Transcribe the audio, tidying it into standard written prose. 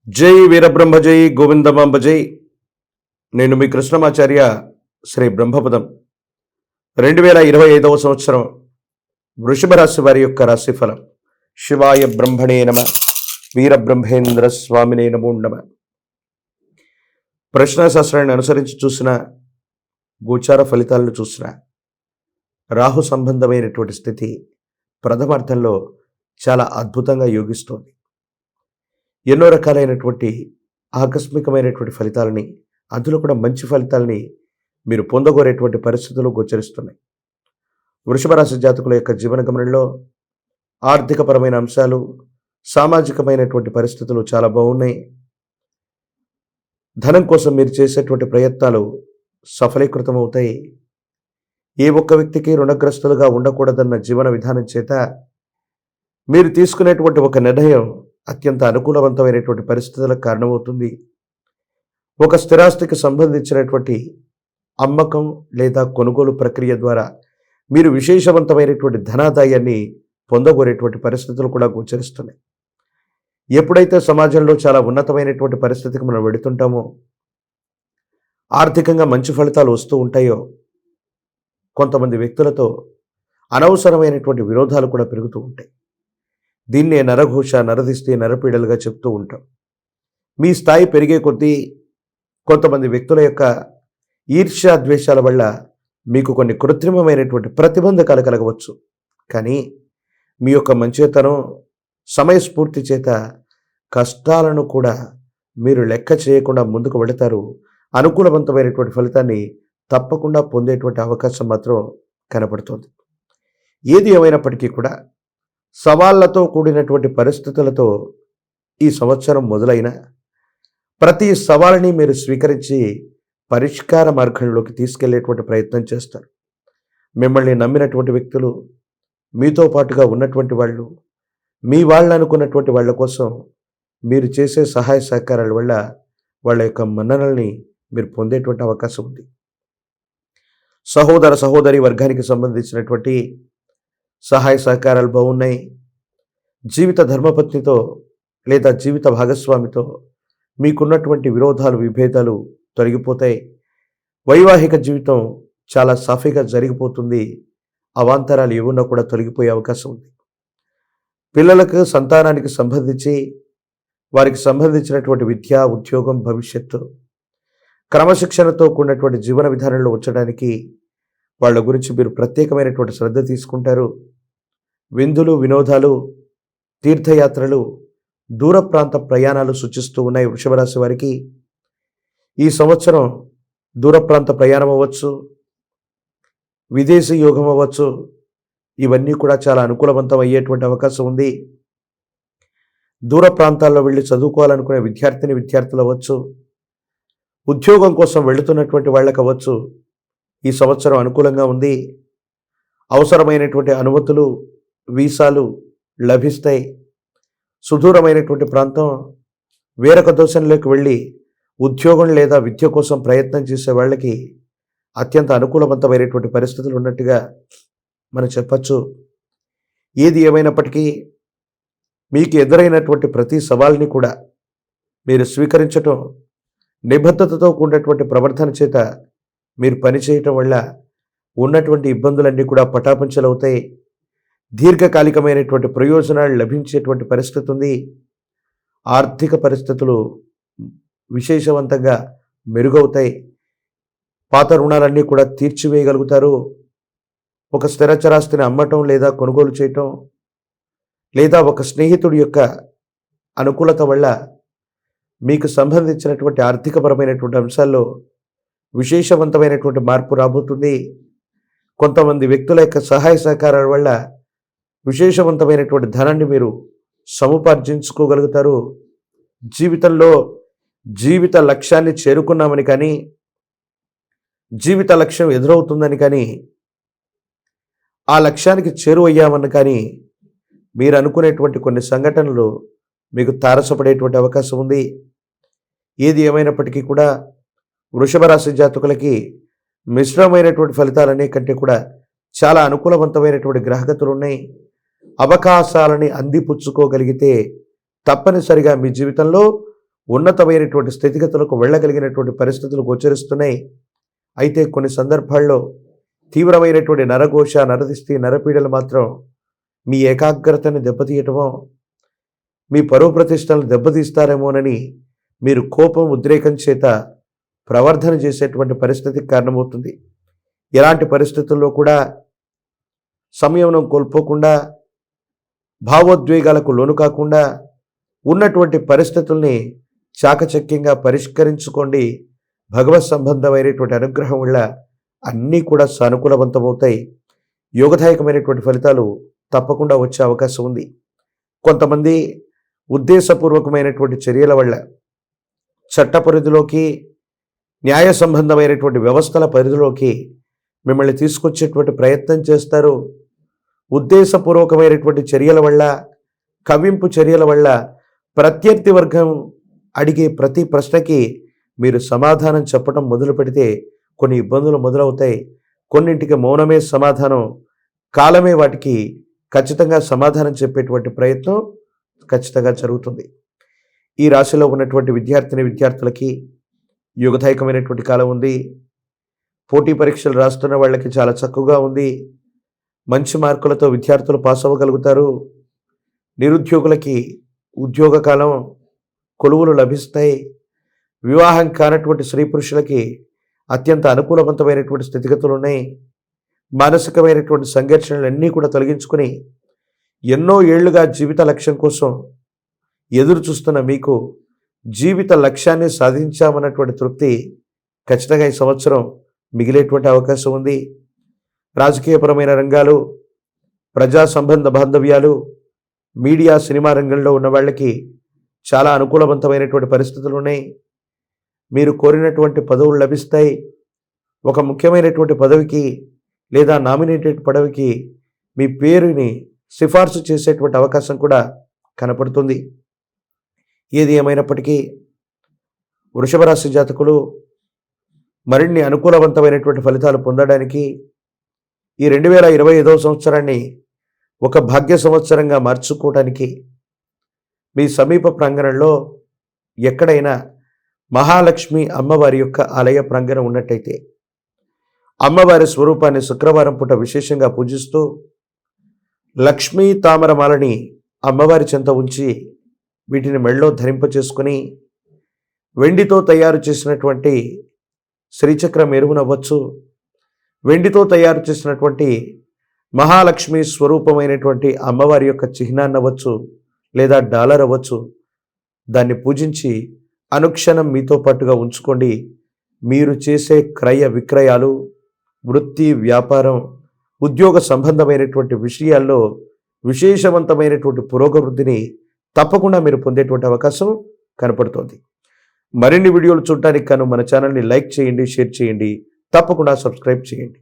జై వీరబ్రహ్మ జై గోవిందమాంబ జై. నేను మీ కృష్ణమాచార్య. శ్రీ బ్రహ్మపదం 2025 సంవత్సరం వృషభ రాశి వారి యొక్క రాశిఫలం. శివాయ బ్రహ్మణే నమ, వీరబ్రహ్మేంద్ర స్వామినే నమో నమ. ప్రశ్నాశాస్త్రాన్ని అనుసరించి చూసిన, గోచార ఫలితాలను చూసిన, రాహు సంబంధమైనటువంటి స్థితి ప్రథమార్థంలో చాలా అద్భుతంగా యోగిస్తోంది. ఎన్నో రకాలైనటువంటి ఆకస్మికమైనటువంటి ఫలితాలని, అందులో కూడా మంచి ఫలితాలని మీరు పొందగోరేటువంటి పరిస్థితులు గోచరిస్తున్నాయి. వృషభ రాశి జాతకుల యొక్క జీవన గమనంలో ఆర్థికపరమైన అంశాలు, సామాజికమైనటువంటి పరిస్థితులు చాలా బాగున్నాయి. ధనం కోసం మీరు చేసేటువంటి ప్రయత్నాలు సఫలీకృతం అవుతాయి. ఏ ఒక్క వ్యక్తికి రుణగ్రస్తులుగా ఉండకూడదన్న జీవన విధానం చేత మీరు తీసుకునేటువంటి ఒక నిర్ణయం అత్యంత అనుకూలవంతమైనటువంటి పరిస్థితులకు కారణమవుతుంది. ఒక స్థిరాస్తికి సంబంధించినటువంటి అమ్మకం లేదా కొనుగోలు ప్రక్రియ ద్వారా మీరు విశేషవంతమైనటువంటి ధనాదాయాన్ని పొందగోరేటువంటి పరిస్థితులు కూడా గోచరిస్తున్నాయి. ఎప్పుడైతే సమాజంలో చాలా ఉన్నతమైనటువంటి పరిస్థితికి మనం వెడుతుంటామో, ఆర్థికంగా మంచి ఫలితాలు వస్తూ ఉంటాయో, కొంతమంది వ్యక్తులతో అనవసరమైనటువంటి విరోధాలు కూడా పెరుగుతూ ఉంటాయి. దీన్నే నరఘోష, నరదిష్టి, నరపీడలుగా చెప్తూ ఉంటాం. మీ స్థాయి పెరిగే కొద్దీ కొంతమంది వ్యక్తుల యొక్క ఈర్ష్యా ద్వేషాల వల్ల మీకు కొన్ని కృత్రిమమైనటువంటి ప్రతిబంధకాలు కలగవచ్చు. కానీ మీ యొక్క మంచితనం, సమయస్ఫూర్తి చేత కష్టాలను కూడా మీరు లెక్క చేయకుండా ముందుకు వెళతారు. అనుకూలవంతమైనటువంటి ఫలితాన్ని తప్పకుండా పొందేటువంటి అవకాశం మాత్రం కనపడుతుంది. ఏది ఏమైనప్పటికీ కూడా సవాళ్లతో కూడినటువంటి పరిస్థితులతో ఈ సంవత్సరం మొదలైన ప్రతి సవాలుని మీరు స్వీకరించి పరిష్కార మార్గంలోకి తీసుకెళ్లేటువంటి ప్రయత్నం చేస్తారు. మిమ్మల్ని నమ్మినటువంటి వ్యక్తులు, మీతో పాటుగా ఉన్నటువంటి వాళ్ళు, మీ వాళ్ళు అనుకున్నటువంటి వాళ్ళ కోసం మీరు చేసే సహాయ సహకారాల వల్ల వాళ్ళ యొక్క మన్ననల్ని మీరు పొందేటువంటి అవకాశం ఉంది. సహోదర సహోదరి వర్గానికి సంబంధించినటువంటి సహాయ సహకారాలు బాగున్నాయి. జీవిత ధర్మపత్నితో లేదా జీవిత భాగస్వామితో మీకున్నటువంటి విరోధాలు, విభేదాలు తొలగిపోతాయి. వైవాహిక జీవితం చాలా సాఫీగా జరిగిపోతుంది. అవాంతరాలు ఏమున్నా కూడా తొలగిపోయే అవకాశం ఉంది. పిల్లలకు, సంతానానికి సంబంధించి వారికి సంబంధించినటువంటి విద్య, ఉద్యోగం, భవిష్యత్తు క్రమశిక్షణతో కూడినటువంటి జీవన విధానంలో ఉంచడానికి వాళ్ళ గురించి మీరు ప్రత్యేకమైనటువంటి శ్రద్ధ తీసుకుంటారు. విందులు, వినోదాలు, తీర్థయాత్రలు, దూర ప్రాంత ప్రయాణాలు సూచిస్తూ ఉన్నాయి. వృషభ రాశి వారికి ఈ సంవత్సరం దూర ప్రాంత ప్రయాణం అవ్వచ్చు, విదేశీ యోగం అవ్వచ్చు, ఇవన్నీ కూడా చాలా అనుకూలవంతం అయ్యేటువంటి అవకాశం ఉంది. దూర ప్రాంతాల్లో వెళ్ళి చదువుకోవాలనుకునే విద్యార్థులు అవ్వచ్చు, ఉద్యోగం కోసం వెళుతున్నటువంటి వాళ్ళకి అవ్వచ్చు, ఈ సంవత్సరం అనుకూలంగా ఉంది. అవసరమైనటువంటి అనుమతులు, వీసాలు లభిస్తాయి. సుదూరమైనటువంటి ప్రాంతం, వేరొక దేశంలోకి వెళ్ళి ఉద్యోగం లేదా విద్య కోసం ప్రయత్నం చేసే వాళ్ళకి అత్యంత అనుకూలవంతమైనటువంటి పరిస్థితులు ఉన్నట్టుగా మనం చెప్పచ్చు. ఏది ఏమైనప్పటికీ మీకు ఎదురైనటువంటి ప్రతి సవాల్ని కూడా మీరు స్వీకరించటం, నిబద్ధతతో కూడినటువంటి ప్రవర్తన చేత మీరు పనిచేయటం వల్ల ఉన్నటువంటి ఇబ్బందులన్నీ కూడా పటాపంచలవుతాయి. దీర్ఘకాలికమైనటువంటి ప్రయోజనాలు లభించేటువంటి పరిస్థితి ఉంది. ఆర్థిక పరిస్థితులు విశేషవంతంగా మెరుగవుతాయి. పాత రుణాలన్నీ కూడా తీర్చివేయగలుగుతారు. ఒక స్థిరచరాస్తిని అమ్మటం లేదా కొనుగోలు చేయటం, లేదా ఒక స్నేహితుడి యొక్క అనుకూలత వల్ల మీకు సంబంధించినటువంటి ఆర్థికపరమైనటువంటి అంశాల్లో విశేషవంతమైనటువంటి మార్పు రాబోతుంది. కొంతమంది వ్యక్తుల యొక్క సహాయ సహకారాల వల్ల విశేషవంతమైనటువంటి ధనాన్ని మీరు సముపార్జించుకోగలుగుతారు. జీవితంలో జీవిత లక్ష్యాన్ని చేరుకున్నామని కానీ, జీవిత లక్ష్యం ఎదురవుతుందని కానీ, ఆ లక్ష్యానికి చేరువయ్యామని కానీ మీరు అనుకునేటువంటి కొన్ని సంఘటనలు మీకు తారసపడేటువంటి అవకాశం ఉంది. ఏది ఏమైనప్పటికీ కూడా వృషభ రాశి జాతకులకి మిశ్రమైనటువంటి ఫలితాలనే కంటే కూడా చాలా అనుకూలవంతమైనటువంటి గ్రహగతులు ఉన్నాయి. అవకాశాలని అందిపుచ్చుకోగలిగితే తప్పనిసరిగా మీ జీవితంలో ఉన్నతమైనటువంటి స్థితిగతులకు వెళ్ళగలిగినటువంటి పరిస్థితులు గోచరిస్తున్నాయి. అయితే కొన్ని సందర్భాల్లో తీవ్రమైనటువంటి నరఘోష, నరదిష్టి, నరపీడలు మాత్రం మీ ఏకాగ్రతని దెబ్బతీయటమో, మీ పరువు ప్రతిష్టలను దెబ్బతీస్తారేమోనని మీరు కోపం, ఉద్రేకం చేత ప్రవర్ధన చేసేటువంటి పరిస్థితికి కారణమవుతుంది. ఎలాంటి పరిస్థితుల్లో కూడా సంయమనం కోల్పోకుండా, భావోద్వేగాలకు లోను కాకుండా ఉన్నటువంటి పరిస్థితుల్ని చాకచక్యంగా పరిష్కరించుకోండి. భగవత్ సంబంధమైనటువంటి అనుగ్రహం వల్ల అన్నీ కూడా సానుకూలవంతమవుతాయి. యోగదాయకమైనటువంటి ఫలితాలు తప్పకుండా వచ్చే అవకాశం ఉంది. కొంతమంది ఉద్దేశపూర్వకమైనటువంటి చర్యల వల్ల చట్ట పరిధిలోకి, న్యాయ సంబంధమైనటువంటి వ్యవస్థల పరిధిలోకి మిమ్మల్ని తీసుకొచ్చేటువంటి ప్రయత్నం చేస్తారు. ఉద్దేశపూర్వకమైనటువంటి చర్యల వల్ల, కవ్వింపు చర్యల వల్ల ప్రత్యర్థి వర్గం అడిగే ప్రతి ప్రశ్నకి మీరు సమాధానం చెప్పడం మొదలు పెడితే కొన్ని ఇబ్బందులు మొదలవుతాయి. కొన్నింటికి మౌనమే సమాధానం, కాలమే వాటికి ఖచ్చితంగా సమాధానం చెప్పేటువంటి ప్రయత్నం ఖచ్చితంగా జరుగుతుంది. ఈ రాశిలో ఉన్నటువంటి విద్యార్థులకి యుగదాయకమైనటువంటి కాలం ఉంది. పోటీ పరీక్షలు రాస్తున్న వాళ్ళకి చాలా చక్కగా ఉంది. మంచి మార్కులతో విద్యార్థులు పాస్ అవ్వగలుగుతారు. నిరుద్యోగులకి ఉద్యోగ కాలం, కొలువులు లభిస్తాయి. వివాహం కానటువంటి స్త్రీ పురుషులకి అత్యంత అనుకూలవంతమైనటువంటి స్థితిగతులు ఉన్నాయి. మానసికమైనటువంటి సంఘర్షణలన్నీ కూడా తొలగించుకుని ఎన్నో ఏళ్లుగా జీవిత లక్ష్యం కోసం ఎదురు చూస్తున్న మీకు జీవిత లక్ష్యాన్ని సాధించామన్నటువంటి తృప్తి ఖచ్చితంగా ఈ సంవత్సరం మిగిలేటువంటి అవకాశం ఉంది. రాజకీయపరమైన రంగాలు, ప్రజా సంబంధ బాంధవ్యాలు, మీడియా, సినిమా రంగంలో ఉన్న వాళ్ళకి చాలా అనుకూలవంతమైనటువంటి పరిస్థితులు ఉన్నాయి. మీరు కోరినటువంటి పదవులు లభిస్తాయి. ఒక ముఖ్యమైనటువంటి పదవికి లేదా నామినేటెడ్ పదవికి మీ పేరుని సిఫార్సు చేసేటువంటి అవకాశం కూడా కనపడుతుంది. ఏది ఏమైనప్పటికీ వృషభ రాశి జాతకులు మరిన్ని అనుకూలవంతమైనటువంటి ఫలితాలు పొందడానికి ఈ 2025వ సంవత్సరాన్ని ఒక భాగ్య సంవత్సరంగా మార్చుకోవడానికి మీ సమీప ప్రాంగణంలో ఎక్కడైనా మహాలక్ష్మి అమ్మవారి యొక్క ఆలయ ప్రాంగణం ఉన్నట్టయితే అమ్మవారి స్వరూపాన్ని శుక్రవారం పూట విశేషంగా పూజిస్తూ లక్ష్మీ తామరమాలని అమ్మవారి చెంత ఉంచి వీటిని మెళ్ళలో ధరింపచేసుకుని వెండితో తయారు చేసినటువంటి శ్రీచక్రం ఎరువునవ్వచ్చు, వెండితో తయారు చేసినటువంటి మహాలక్ష్మి స్వరూపమైనటువంటి అమ్మవారి యొక్క చిహ్నాన్ని అవ్వచ్చు లేదా డాలర్ అవ్వచ్చు, దాన్ని పూజించి అనుక్షణం మీతో పాటుగా ఉంచుకోండి. మీరు చేసే క్రయ విక్రయాలు, వృత్తి, వ్యాపారం, ఉద్యోగ సంబంధమైనటువంటి విషయాల్లో విశేషవంతమైనటువంటి పురోగవృద్ధిని తప్పకుండా మీరు పొందేటువంటి అవకాశం కనపడుతోంది. మరిన్ని వీడియోలు చూడటానికి గాను మన ఛానల్ని లైక్ చేయండి, షేర్ చేయండి, తప్పకుండా సబ్స్క్రైబ్ చేయండి.